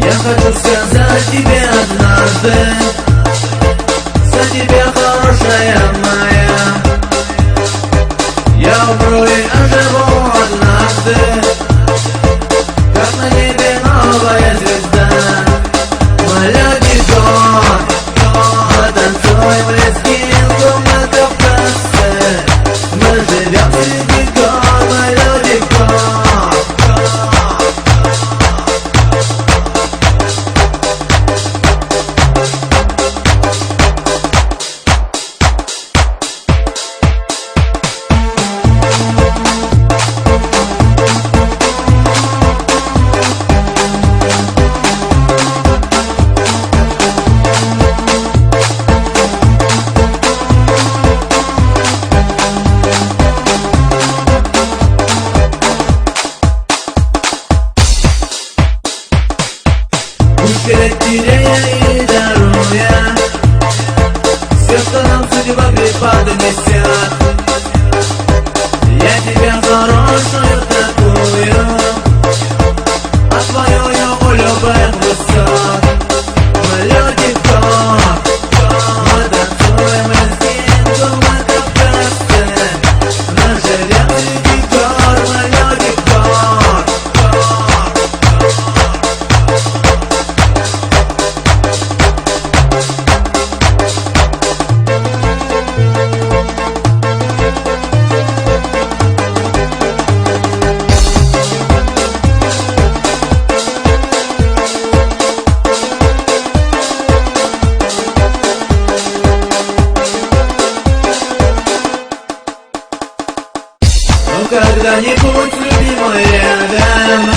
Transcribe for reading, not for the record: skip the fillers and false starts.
Я хочу сказать тебе однажды: за тебя, хорошая моя, я умру и оживу однажды, как на небе новая звезда. Моя дикор, мы танцуем лезгинку на Кавказе. Мы живем среди гор, моя дикор. Перед терея и даруя все, что нам судьба преподнесет. Я тебя хорошую такую, а твою я у любых высот. Мы люди мы танцуем лезгинку на Кавказе. Мы живем среди гор, мы люди когда-нибудь, любимый, рядом